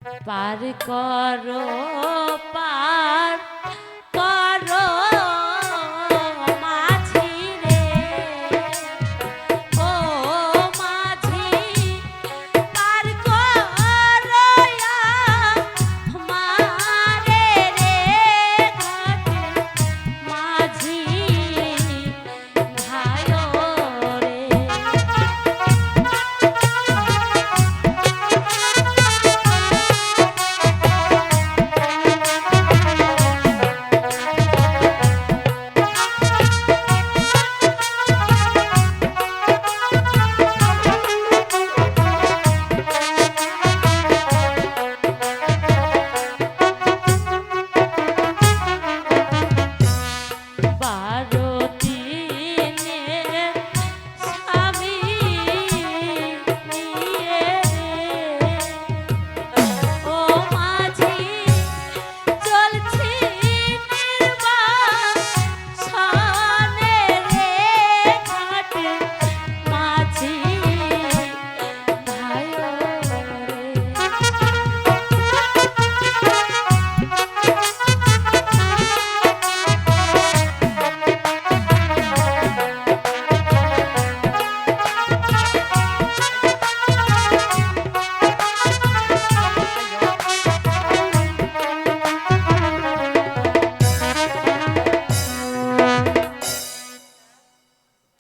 পার করো, পার করো মাঝি রে, ও মাঝি পার করো আমারে রে ঘাটে মাঝি ভাইও রে।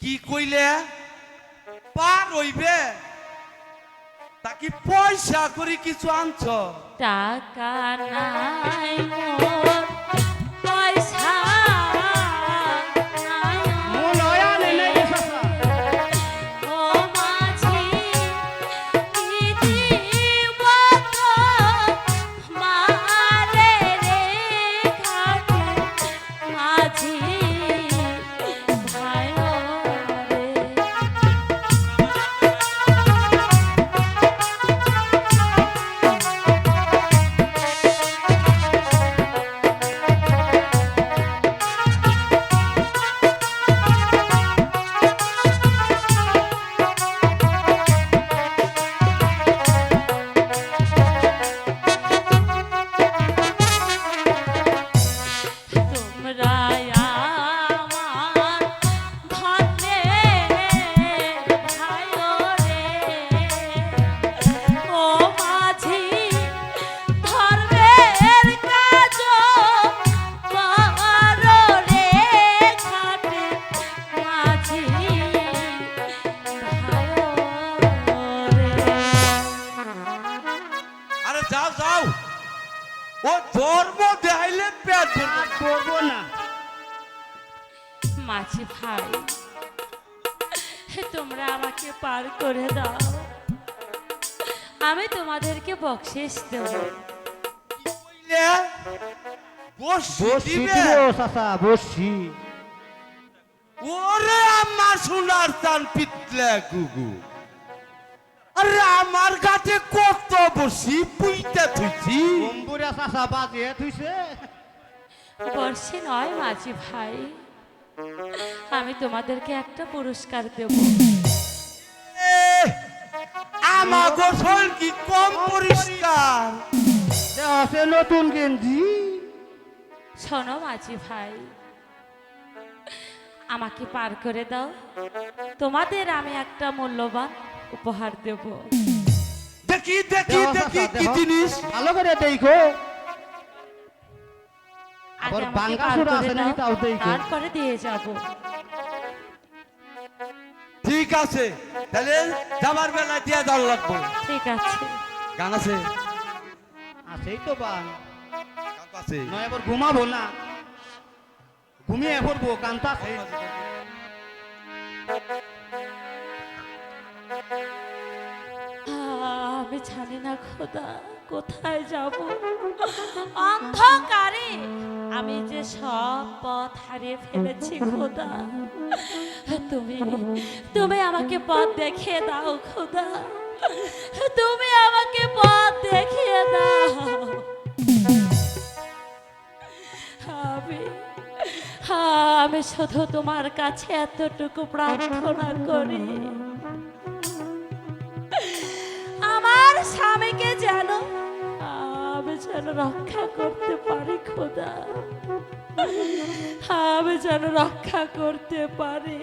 কি কইলে পার হইবে তাকি পয়সা করি কিছু আনছ? টাকা নাই মোর, পয়সা নাই ও মাঝি, কি দিব তোমারে রে ঘাটে মাঝি ভাইও রে। তোমরা আমার ধনের ভাইও রে, ও মাঝি ধর্মের কাজ করো রে ঘাটে মাঝি ভাইও রে। আরে যাও যাও, ও ধর্ম দেখাইলে পেট করবো না। মাঝি ভাই, তোমরা আমাকে পার করে দাও, আমি তোমাদেরকে বকশিস দেব। কইলে বসি বসি দিবে? দিব চাচা বসি। ওরে আমার সোনার চান পিতলে গুগু, আরে আমার কাছে কত বসি পুইতে থুইছি। অম্বুরা চাচা বাজিয়ে থুইছে। বর্ষে নয় মাঝি ভাই, আমি তোমাদেরকে একটা পুরস্কার দেব। আমার গোসল কি কম পরিষ্কার? আছে নতুন গেঞ্জি। শোনো মাঝি ভাই, আমাকে পার করে দাও, তোমাদের আমি একটা মূল্যবান উপহার দেব। দেখি দেখি দেহ দেখি চাচা, কি দেহ। জিনিস? ভালো করে দেখো। আগে আবার আমাকে বাঙ্গা পার সুরা করে আছে নাকি দাও, তাও দেখো। তারপরে দিয়ে যাব। ঠিক আছে, তাহলে যাবার বেলা দিয়ে দেওয়া লাগবো। ঠিক আছে। গান আছে? আছেই তো বান। গান তো আছে। নয় এবার ঘুমাবো না, ঘুমিয়ে পড়বো কান্তা আছে। আমি জানি না খোদা কোথায় যাব, অন্ধকারে আমি যে সব পথ হারিয়ে ফেলেছি খোদা, তুমি তুমি আমাকে পথ দেখিয়ে দাও খোদা, তুমি আমাকে পথ দেখিয়ে দাও। আমি আমি শুধু তোমার কাছে এতটুকু প্রার্থনা করি, আমার স্বামীকে যেন যেন রক্ষা করতে পারি খোদা, আমি যেন রক্ষা করতে পারি।